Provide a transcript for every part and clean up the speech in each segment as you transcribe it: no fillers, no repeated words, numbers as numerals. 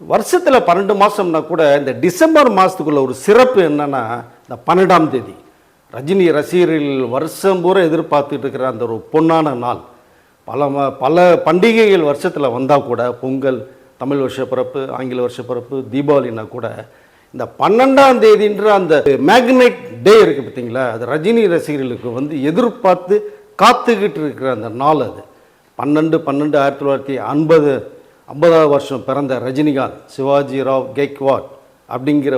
வருஷத்தில் 12 மாதம்னா கூட இந்த டிசம்பர் மாதத்துக்குள்ள ஒரு சிறப்பு என்னன்னா, இந்த 12ஆம் தேதி ரஜினி ரசிகர்கள் வருஷம் பூரா எதிர்பார்த்துட்டு இருக்கிற அந்த ஒரு பொன்னான நாள். பல பண்டிகைகள் வருஷத்தில் வந்தால் கூட, பொங்கல், தமிழ் வருஷப்பிறப்பு, ஆங்கில வருஷப்பிறப்பு, தீபாவளினா கூட இந்த 12ஆம் தேதின்ற அந்த மேக்னெட் டே இருக்குது பார்த்தீங்களா, அது ரஜினி ரசிகர்களுக்கு எதிர்பார்த்து காத்துக்கிட்டு இருக்கிற அந்த நாள். அது 12/12/1950 50வது வருஷம் பிறந்த ரஜினிகாந்த், சிவாஜி ராவ் கெய்க்வாட் அப்படிங்கிற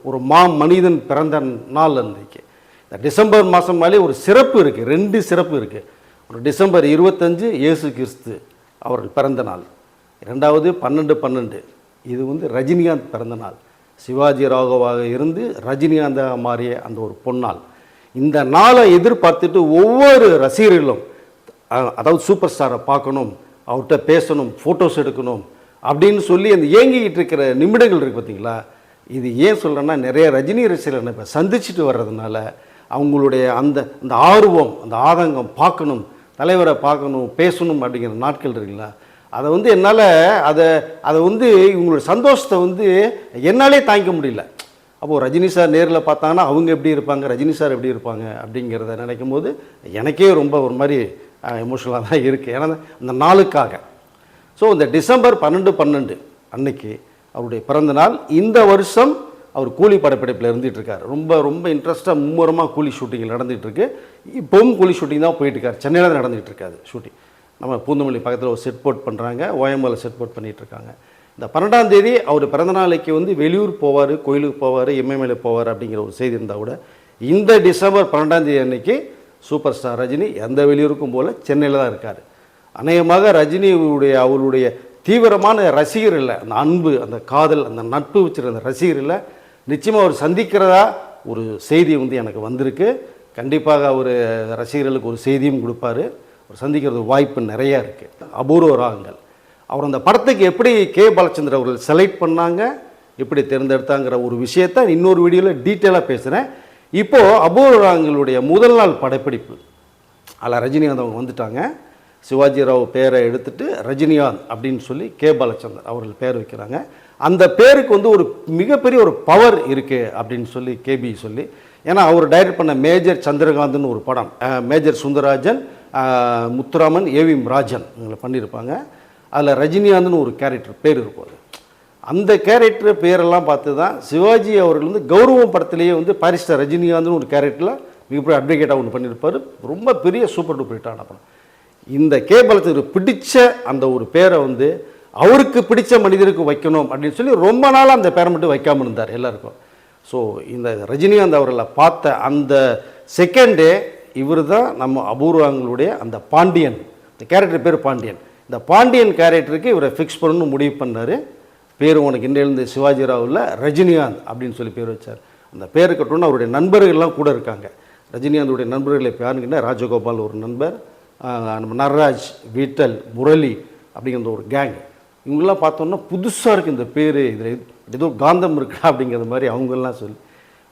ஒரு மனிதன் பிறந்த நாள் அன்றைக்கு. இந்த டிசம்பர் மாதம் மேலே ஒரு சிறப்பு இருக்குது, 2 சிறப்பு இருக்குது. ஒரு டிசம்பர் 25 இயேசு கிறிஸ்து அவர்கள் பிறந்த நாள். 2வது 12/12 இது ரஜினிகாந்த் பிறந்த நாள். சிவாஜி ராகவாக இருந்து ரஜினிகாந்தாக மாறிய அந்த ஒரு பொன்னாள். இந்த நாளை எதிர்பார்த்துட்டு ஒவ்வொரு ரசிகர்களும், அதாவது சூப்பர் ஸ்டாரை பார்க்கணும், அவர்கிட்ட பேசணும், ஃபோட்டோஸ் எடுக்கணும் அப்படின்னு சொல்லி அந்த ஏங்கிக்கிட்டு இருக்கிற நிமிடங்கள் இருக்குது பார்த்தீங்களா. இது ஏன் சொல்கிறேன்னா, நிறைய ரஜினி ரசிகர்களை இப்போ சந்திச்சுட்டு வர்றதுனால அவங்களுடைய அந்த ஆர்வம், அந்த ஆதங்கம், பார்க்கணும், தலைவரை பார்க்கணும், பேசணும் அப்படிங்கிற நாட்கள் இருக்குங்களா, அதை என்னால் அதை இவங்களுடைய சந்தோஷத்தை என்னாலே தாங்கிக்க முடியல. அப்போது ரஜினி சார் நேரில் பார்த்தாங்கன்னா அவங்க எப்படி இருப்பாங்க, ரஜினி சார் எப்படி இருப்பாங்க அப்படிங்கிறத நினைக்கும் போது எனக்கே ரொம்ப ஒரு மாதிரி எமோஷனலாக தான் இருக்குது. ஏன்னா அந்த நாளுக்காக. ஸோ இந்த டிசம்பர் 12/12 அன்னைக்கு அவருடைய பிறந்த நாள். இந்த வருஷம் அவர் கூலி படப்பிடிப்பில் இருந்துகிட்ருக்கார். ரொம்ப ரொம்ப இன்ட்ரெஸ்ட்டாக மும்முரமாக கூலி ஷூட்டிங்கில் நடந்துகிட்ருக்கு. இப்போவும் கூலி ஷூட்டிங் தான் போயிட்டுருக்கார். சென்னையில் தான் நடந்துகிட்ருக்காது ஷூட்டிங். நம்ம பூந்தமல்லி பக்கத்தில் ஒரு செட் போட் பண்ணுறாங்க, ஓஎம்எல்ல செட் போட் பண்ணிகிட்ருக்காங்க. இந்த 12ஆம் தேதி அவர் பிறந்த நாளைக்கு வெளியூர் போவார், கோயிலுக்கு போவார், எம்எம்எல்ஏ போவார் அப்படிங்கிற ஒரு செய்தி இருந்தால் கூட, இந்த டிசம்பர் 12ஆம் தேதி அன்னைக்கு சூப்பர் ஸ்டார் ரஜினி எந்த வெளியூருக்கும் போல் சென்னையில் தான் இருக்கார். அநேகமாக அவருடைய தீவிரமான ரசிகர்கள், அந்த அன்பு, அந்த காதல், அந்த நட்பு வச்சுருக்க அந்த ரசிகர்கள் நிச்சயமாக அவர் சந்திக்கிறதா ஒரு செய்தி எனக்கு வந்திருக்கு. கண்டிப்பாக அவர் ரசிகர்களுக்கு ஒரு செய்தியும் கொடுப்பார். அவர் சந்திக்கிறது வாய்ப்பு நிறையா இருக்குது. அபூர்வ ராகங்கள் அவர் அந்த படத்துக்கு எப்படி கே. பாலச்சந்தர் அவர்கள் செலக்ட் பண்ணாங்க, எப்படி தேர்ந்தெடுத்தாங்கிற ஒரு விஷயத்தை இன்னொரு வீடியோவில் டீட்டெயிலாக பேசுகிறேன். இப்போது அபூர்வ ராகங்களுடைய முதல் நாள் படப்பிடிப்பு, அதில் ரஜினிகாந்த் அவங்க வந்துட்டாங்க. சிவாஜி ராவ் பேரை எடுத்துகிட்டு ரஜினிகாந்த் அப்படின்னு சொல்லி கே. பாலச்சந்தர் அவர்கள் பேர் வைக்கிறாங்க. அந்த பேருக்கு ஒரு மிகப்பெரிய ஒரு பவர் இருக்குது அப்படின்னு சொல்லி கேபி சொல்லி, ஏன்னா அவர் டைரக்ட் பண்ண மேஜர் சந்திரகாந்த்னு ஒரு படம், மேஜர் சுந்தரராஜன், முத்துராமன், ஏவி ராஜன் இவங்களை பண்ணியிருப்பாங்க. அதில் ரஜினிகாந்த்னு ஒரு கேரக்டர் பேர் இருக்கும். அந்த கேரக்டர் பேரெல்லாம் பார்த்து தான் சிவாஜி அவர்கள் கௌரவம் படத்திலேயே பாரிஸ்டர் ரஜினிகாந்த்னு ஒரு கேரக்டரில் மிகப்பெரிய அட்வொகேட்டாக ஒன்று பண்ணியிருப்பார். ரொம்ப பெரிய சூப்பர் டூப்பர் ஹிட்டான படம். இந்த கே. பாலச்சந்தருக்கு பிடிச்ச அந்த ஒரு பேரை அவருக்கு பிடிச்ச மனிதருக்கு வைக்கணும் அப்படின்னு சொல்லி ரொம்ப நாளாக அந்த பேரை மட்டும் வைக்காமல் இருந்தார் எல்லாருக்கும். ஸோ இந்த ரஜினிகாந்த் அவர்களை பார்த்த அந்த செகண்டே இவர் தான் நம்ம அபூர்வங்களுடைய அந்த பாண்டியன், இந்த கேரக்டர் பேர் பாண்டியன். இந்த பாண்டியன் கேரக்டருக்கு இவரை ஃபிக்ஸ் பண்ணணும்னு முடிவு பண்ணார். பேர் உனக்கு இன்றையிலிருந்து சிவாஜி ராவில் ரஜினிகாந்த் அப்படின்னு சொல்லி பேர் வச்சார். அந்த பேர் கட்டணும்னு அவருடைய நண்பர்கள்லாம் கூட இருக்காங்க. ரஜினிகாந்துடைய நண்பர்களை இப்போ யாருங்கன்னா, ராஜகோபால் ஒரு நண்பர், நம்ம நர்ராஜ், வீட்டல், முரளி அப்படிங்கிற ஒரு கேங். இவங்கெல்லாம் பார்த்தோன்னா புதுசாக இருக்குது இந்த பேர், இதில் ஏதோ காந்தம் இருக்கா அப்படிங்கிற மாதிரி அவங்கெல்லாம் சொல்லி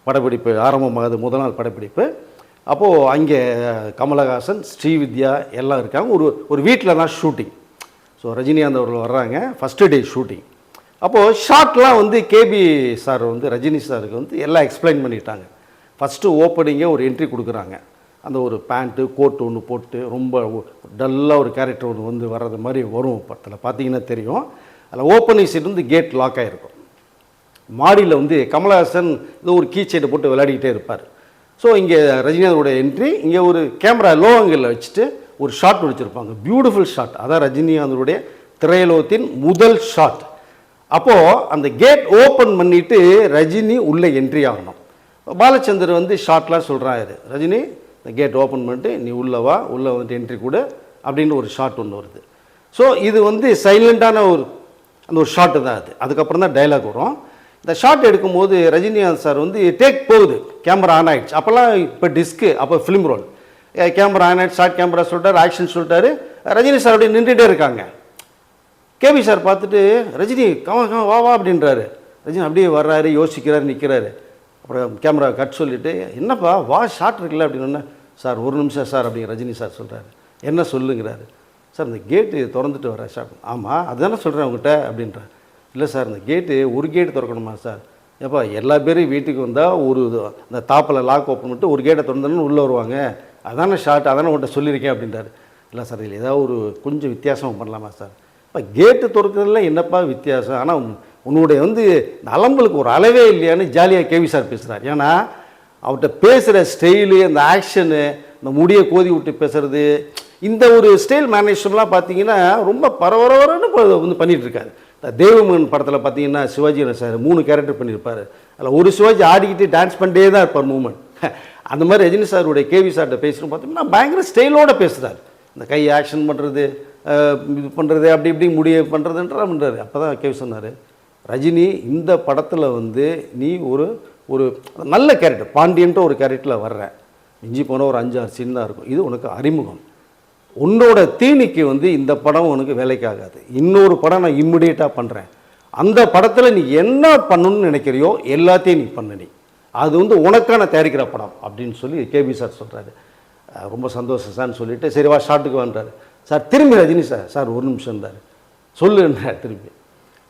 படப்பிடிப்பு ஆரம்பமாகுது. முதல் நாள் படப்பிடிப்பு. அப்போது அங்கே கமலஹாசன், ஸ்ரீவித்யா எல்லாம் இருக்காங்க. ஒரு வீட்டில் தான் ஷூட்டிங். ஸோ ரஜினிகாந்த் அவர்கள் வர்றாங்க, ஃபஸ்ட்டு டே ஷூட்டிங். அப்போது ஷார்ட்லாம் கேபி சார் ரஜினி சாருக்கு எல்லாம் எக்ஸ்பிளைன் பண்ணிட்டாங்க. ஃபஸ்ட்டு ஓப்பனிங்கே ஒரு என்ட்ரி கொடுக்குறாங்க. அந்த ஒரு பேண்ட்டு கோட்டு ஒன்று போட்டு ரொம்ப டல்லாக ஒரு கேரக்டர் ஒன்று வர்றது மாதிரி வரும். படத்தில் பார்த்தீங்கன்னா தெரியும். அதில் ஓப்பனிங் சீட் கேட் லாக் ஆகிருக்கும். மாடியில் கமலஹாசன் ஏதோ ஒரு கீ சைட்டை போட்டு விளையாடிக்கிட்டே இருப்பார். ஸோ இங்கே ரஜினிகாந்தோட என்ட்ரி, இங்கே ஒரு கேமரா லோ ஆங்கிளில் வச்சுட்டு ஒரு ஷாட் வச்சுருப்பாங்க. Beautiful shot. அதான் ரஜினிகாந்தோடைய திரையுலகத்தின் முதல் ஷாட். அப்போது அந்த கேட் ஓப்பன் பண்ணிவிட்டு ரஜினி உள்ளே என்ட்ரி ஆகணும். பாலச்சந்தர் ஷார்ட்லாம் சொல்கிறாரு, ரஜினி இந்த கேட் ஓப்பன் பண்ணிட்டு நீ உள்ளே வா, உள்ளே என்ட்ரி கொடு அப்படின்னு ஒரு ஷாட் ஒன்று வருது. ஸோ இது சைலண்ட்டான அந்த ஒரு ஷாட்டு தான் அது. அதுக்கப்புறம் தான் டைலாக் வரும். இந்த ஷாட் எடுக்கும்போது ரஜினிகாந்த் சார் டேக் போகுது, கேமரா ஆன் ஆகிடுச்சு. அப்போல்லாம் இப்போ டிஸ்க்கு, அப்போ ஃபிலிம் ரோல், கேமரா ஆன் ஆகிடுச்சு, ஷார்ட் கேமரா சொல்லிட்டாரு, ஆக்ஷன் சொல்லிட்டாரு. ரஜினி சார் அப்படியே நின்றுட்டே இருக்காங்க. கேபி சார் பார்த்துட்டு, ரஜினி கமா வா வா அப்படின்றாரு. ரஜினி அப்படியே வர்றாரு, யோசிக்கிறாரு, நிற்கிறாரு. அப்புறம் கேமரா கட் சொல்லிவிட்டு, என்னப்பா வா ஷாட் இருக்குல்ல அப்படின்னு. சார் ஒரு நிமிஷம் சார் அப்படிங்க ரஜினி சார் சொல்கிறாரு. என்ன சொல்லுங்கிறாரு. சார் இந்த கேட்டு திறந்துட்டு வர ஷாட். ஆமாம் அதுதானே சொல்கிறேன் உங்கள்கிட்ட அப்படின்றார். இல்லை சார் இந்த கேட்டு ஒரு கேட்டு திறக்கணுமா சார்? ஏப்பா எல்லா பேரும் வீட்டுக்கு வந்தால் ஒரு அந்த தாப்பில் லாக் ஓப்பன் பண்ணிட்டு ஒரு கேட்டை திறந்தோன்னு உள்ளே வருவாங்க, அதானே ஷார்ட், அதானே உங்கள்கிட்ட சொல்லியிருக்கேன் அப்படின்றாரு. இல்லை சார் இதில் ஏதாவது ஒரு கொஞ்சம் வித்தியாசம் பண்ணலாமா சார்? இப்போ கேட்டு திறக்கிறதுல என்னப்பா வித்தியாசம்? ஆனால் உன்னுடைய நலம்பலுக்கு ஒரு அளவே இல்லையான்னு ஜாலியாக கேவி சார் பேசுகிறார். ஏன்னா அவர்கிட்ட பேசுகிற ஸ்டைலு, அந்த ஆக்ஷனு, இந்த முடியை கோதி விட்டு பேசுகிறது, இந்த ஒரு ஸ்டைல் மேனேஜ்மெண்ட்லாம் பார்த்தீங்கன்னா ரொம்ப பரபரன்னு பண்ணிகிட்ருக்காரு. தேவமகன் படத்தில் பார்த்தீங்கன்னா சிவாஜி சார் 3 கேரக்டர் பண்ணியிருப்பார். அதில் ஒரு சிவாஜி ஆடிக்கிட்டு டான்ஸ் பண்ணிட்டே தான் இருப்பார் மூமெண்ட். அந்த மாதிரி ரஜினி சாருடைய கேவி சார்கிட்ட பேசுகிறோம் பார்த்தீங்கன்னா பயங்கர ஸ்டைலோடு பேசுகிறார். இந்த கை ஆக்ஷன் பண்ணுறது, இது பண்ணுறது, அப்படி இப்படி முடிய பண்ணுறாரு. அப்போ தான் கேவி சொன்னார், ரஜினி இந்த படத்தில் நீ ஒரு ஒரு நல்ல கேரக்டர், பாண்டியன்ற ஒரு கேரக்டரில் வர்ற, மிஞ்சி போனால் ஒரு 5-6 சீன் தான் இருக்கும், இது உனக்கு அறிமுகம். உன்னோட தீனிக்கு இந்த படம் உனக்கு வேலைக்காகாது. இன்னொரு படம் நான் இம்மிடியேட்டாக பண்ணுறேன், அந்த படத்தில் நீ என்ன பண்ணணும்னு நினைக்கிறியோ எல்லாத்தையும் நீ பண்ண, நீ அது உனக்கான தயாரிக்கிற படம் அப்படின்னு சொல்லி கேபி சார் சொல்கிறாரு. ரொம்ப சந்தோஷம் சார்னு சொல்லிவிட்டு சரி வா ஷார்ட்டுக்கு வான்றாரு. சார் திரும்பி ரஜினி சார் ஒரு நிமிஷம் இருந்தார், சொல்லுன்றார் திரும்பி.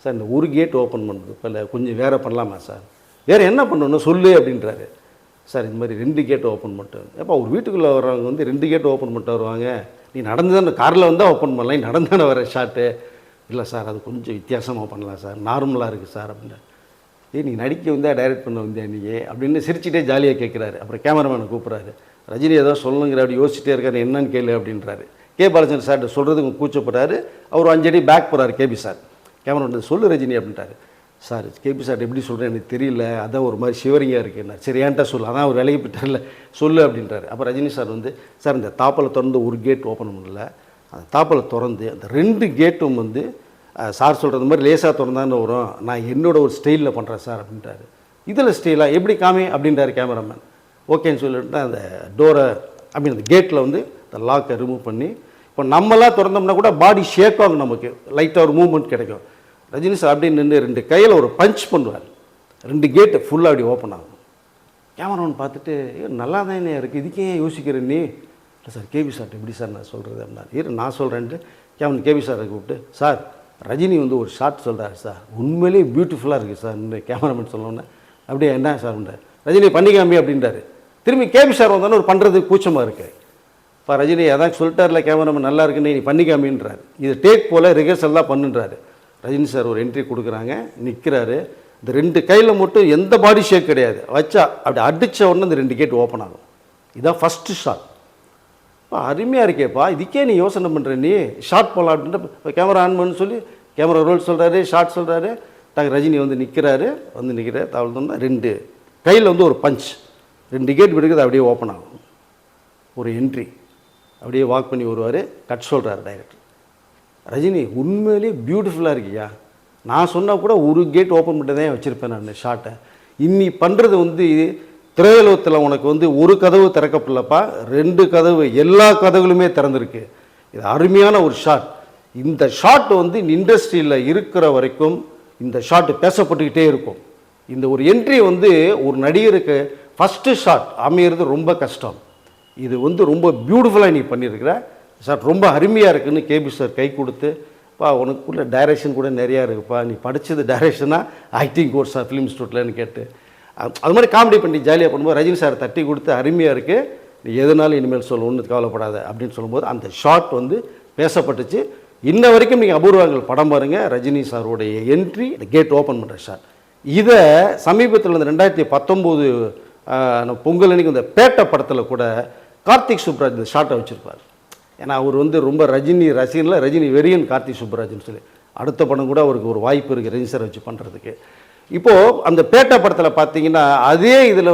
சார் இந்த ஒரு கேட் ஓப்பன் பண்ணுறது இப்போ இல்லை, கொஞ்சம் வேறு பண்ணலாமா சார்? வேறு என்ன பண்ணணும் சொல்லு அப்படின்றாரு. சார் இந்த மாதிரி 2 கேட் ஓப்பன் பண்ணிட்டு, எப்போ ஒரு வீட்டுக்குள்ளே வர்றவங்க 2 கேட் ஓப்பன் பண்ணிட்டு வருவாங்க, நீ நடந்து தான் காரில் வந்தால் ஓப்பன் பண்ணலாம், நீ நடந்தானே வர ஷார்ட்டு. இல்லை சார் அது கொஞ்சம் வித்தியாசமாக பண்ணலாம் சார், நார்மலாக இருக்குது சார் அப்படின்னா. நீ நடிக்க டைரக்ட் பண்ண நீ அப்படின்னு சிரிச்சிட்டே ஜாலியாக கேட்குறாரு. அப்புறம் கேமராமேனை கூப்பிட்றாரு, ரஜினி ஏதோ சொல்லணுங்கிற அப்படி யோசிச்சுட்டே இருக்காரு, என்னன்னு கேளு அப்படின்றாரு. கே பாலச்சந்திரன் சார்கிட்ட சொல்கிறதுக்கு கூச்சப்படுறாரு. அவர் 5 அடி பேக் போகிறாரு கேபி சார். கேமராமேன் சொல்லு ரஜினி அப்படின்றாரு. சார் கேபி சார் எப்படி சொல்கிறேன் எனக்கு தெரியல, அதான் ஒரு மாதிரி ஷிவரிங்காக இருக்குன்னா. சரி ஏன்ட்டா சொல்லு, அதான் அவர் விலகி போயிட்டார்ல சொல்லு அப்படின்றாரு. அப்போ ரஜினி சார் சார் இந்த தாப்பலை திறந்து ஒரு கேட் ஓப்பன் பண்ணல, அந்த தாப்பலை திறந்து அந்த 2 கேட்டும் சார் சொல்கிறது மாதிரி லேசாக திறந்தான்னு வரும், நான் என்னோட ஒரு ஸ்டைலில் பண்ணுறேன் சார் அப்படின்றாரு. இதில் ஸ்டைலாக எப்படி காமி அப்படின்றாரு கேமராமேன். ஓகேன்னு சொல்லிட்டு அந்த டோரை அந்த கேட்டில் இந்த லாக்கை ரிமூவ் பண்ணி, இப்போ நம்மளாம் திறந்தோம்னா கூட பாடி ஷேக் ஆகும், நமக்கு லைட்டாக ஒரு மூவ்மெண்ட் கிடைக்கும். ரஜினி சார் அப்படி நின்று 2 கையில் ஒரு பஞ்ச் பண்ணுவார், 2 கேட்டு ஃபுல்லாக அப்படி ஓப்பன் ஆகும். கேமராமேன் பார்த்துட்டு நல்லா தானே இருக்குது, இதுக்கே யோசிக்கிறேன் நீ? இல்லை சார் கேபி சார்ட்டு எப்படி சார் நான் சொல்கிறது அப்படின்னா, நான் சொல்கிறேன்ட்டு கேபி சாரை கூப்பிட்டு, சார் ரஜினி ஒரு ஷார்ட் சொல்கிறாரு சார், உண்மையிலேயே பியூட்டிஃபுல்லாக இருக்குது சார் கேமராமேன் சொல்லணுன்னே. அப்படியே என்ன சார் அப்படின்றார். ரஜினி பண்ணிக்காமி அப்படின்றாரு. திரும்பி கேபி சார் வந்தோன்னே ஒரு பண்ணுறதுக்கு கூச்சமாக இருக்குது. இப்போ ரஜினி அதான் சொல்லிட்டார்ல கேமராமேன் நல்லா இருக்குன்னு நீ பண்ணிக்காமின்றாரு. இது டேக் போல் ரிஹர்சல் தான் பண்ணுன்றாரு. ரஜினி சார் ஒரு என்ட்ரி கொடுக்குறாங்க, நிற்கிறாரு. இந்த 2 கையில் மட்டும் எந்த பாடி ஷேக் கிடையாது, வச்சா அப்படி அடித்த உடனே இந்த 2 கேட் ஓப்பன் ஆகும். இதுதான் ஃபஸ்ட்டு ஷாட். இப்போ அருமையாக இருக்கேப்பா, இதுக்கே நீ யோசனை பண்ணுற, நீ ஷார்ட் போகலாம் அப்படின்ட்டு இப்போ கேமரா ஆன் பண்ணு சொல்லி கேமரா ரோல் சொல்கிறாரு, ஷார்ட் சொல்கிறாரு. ரஜினி நிற்கிறாரு, நிற்கிறார் தவழ்ந்தோம்னா 2 கையில் ஒரு பஞ்ச், 2 கேட் விடுக்கிறது அப்படியே ஓப்பன் ஆகும். ஒரு என்ட்ரி அப்படியே வாக் பண்ணி வருவார், கட் சொல்கிறார் டைரக்டர். ரஜினி உண்மையிலேயே பியூட்டிஃபுல்லாக இருக்கியா, நான் சொன்னால் கூட ஒரு கேட் ஓப்பன் பண்ணிட்டு தான் வச்சுருப்பேன் நான் ஷார்ட்டை, இன்னி பண்ணுறது திரையுலகத்தில் உனக்கு ஒரு கதவு திறக்கப்படலப்பா, 2 கதவு, எல்லா கதவுகளுமே திறந்துருக்கு. இது அருமையான ஒரு ஷாட். இந்த ஷாட் இண்டஸ்ட்ரியில் இருக்கிற வரைக்கும் இந்த ஷாட் பேசப்பட்டுக்கிட்டே இருக்கும். இந்த ஒரு என்ட்ரி ஒரு நடிகருக்கு ஃபஸ்ட்டு ஷாட் அமையிறது ரொம்ப கஷ்டம். இது ரொம்ப பியூட்டிஃபுல்லாக நீ பண்ணியிருக்கிற ஷாட், ரொம்ப அருமையாக இருக்குன்னு கேபி சார் கை கொடுத்து, பா உனக்குள்ள டைரக்ஷன் கூட நிறையா இருக்குப்பா, நீ படித்தது டைரக்ஷனாக ஆக்டிங் கோர்ஸாக ஃபிலிம் இன்ஸ்டியூட்லன்னு கேட்டு அது மாதிரி காமெடி பண்ணி ஜாலியாக பண்ணும்போது ரஜினி சார் தட்டி கொடுத்து அருமையாக இருக்குது, நீ எதுனாலும் இனிமேல் சொல்ல, ஒன்றும் கவலைப்படாத அப்படின்னு சொல்லும்போது அந்த ஷாட் பேசப்பட்டுச்சு. இன்ன வரைக்கும் நீங்கள் அபூர்வங்கள் படம் பாருங்கள், ரஜினி சாருடைய என்ட்ரி கேட் ஓப்பன் பண்ணுற ஷாட். இதை சமீபத்தில் 2019 பொங்கல் அன்னைக்கு இந்த பேட்டை படத்தில் கூட கார்த்திக் சுப்ராஜ் இந்த ஷாட்டை வச்சுருப்பார். ஏன்னா அவர் ரொம்ப ரஜினி ரசிகனில் ரஜினி வெறியன் கார்த்திக் சுப்ராஜ்னு சொல்லி, அடுத்த படம் கூட அவருக்கு ஒரு வாய்ப்பு இருக்குது ரஜினி சார் வச்சு பண்ணுறதுக்கு. இப்போது அந்த பேட்டை படத்தில் பார்த்தீங்கன்னா அதே இதில்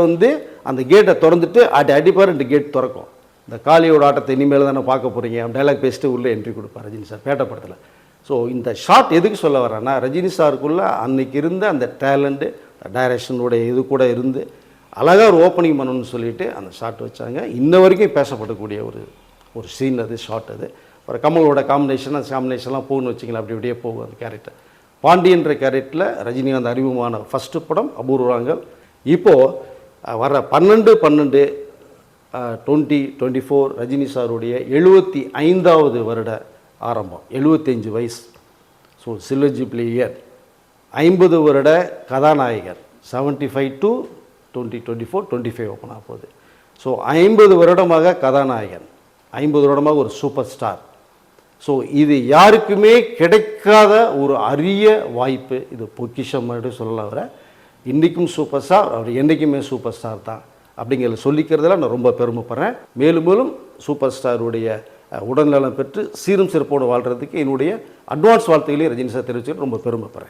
அந்த கேட்டை திறந்துட்டு அடிப்பார், 2 கேட் திறக்கும். இந்த காளியோட ஆட்டத்தை இனிமேல் தானே பார்க்க போகிறீங்க டைலாக் பேசிட்டு உள்ளே என்ட்ரி கொடுப்பார் ரஜினி சார் பேட்டை படத்தில். ஸோ இந்த ஷாட் எதுக்கு சொல்ல வரேன்னா, ரஜினி சாருக்குள்ளே அன்றைக்கி இருந்த அந்த டேலண்ட்டு, டைரக்ஷனுடைய இது கூட இருந்து அழகாக ஒரு ஓப்பனிங் பண்ணணும்னு சொல்லிட்டு அந்த ஷாட் வச்சாங்க. இன்ன வரைக்கும் பேசப்படக்கூடிய ஒரு சீன் அது, ஷாட் அது. ஒரு கமலோட காம்பினேஷன்லாம் போகணும்னு வச்சிங்களேன், அப்படி அப்படியே போகும் அந்த கேரக்டர். பாண்டியன்ற கேரக்டரில் ரஜினிகாந்த் அறிமுகமான ஃபஸ்ட்டு படம் அபூர்வங்கள். இப்போது வர 12/12/2024 ரஜினி சாருடைய 75வது வருட ஆரம்பம், 75 வயசு. ஸோ சில்வர் ஜூப்ளி இயர் 50 வருட கதாநாயகர். 75 to 2024 25 ஓப்பன் ஆக போகுது. ஸோ 50 வருடமாக கதாநாயகன், 50 வருடமாக ஒரு சூப்பர் ஸ்டார். ஸோ இது யாருக்குமே கிடைக்காத ஒரு அரிய வாய்ப்பு. இது பொக்கிஷம் மட்டும் சொல்லலாம். வர இன்றைக்கும் சூப்பர் ஸ்டார், அவர் என்றைக்குமே சூப்பர் ஸ்டார் தான் அப்படிங்கிறத சொல்லிக்கிறதுல நான் ரொம்ப பெருமைப்படுறேன். மேலும் மேலும் சூப்பர் ஸ்டாருடைய உடல்நலம் பெற்று சீரும் சிறப்போடு வாழ்கிறதுக்கு என்னுடைய அட்வான்ஸ் வாழ்த்துக்களையும் ரஜினி சார் தெரிவிச்சுட்டு ரொம்ப பெருமைப்படுறேன்.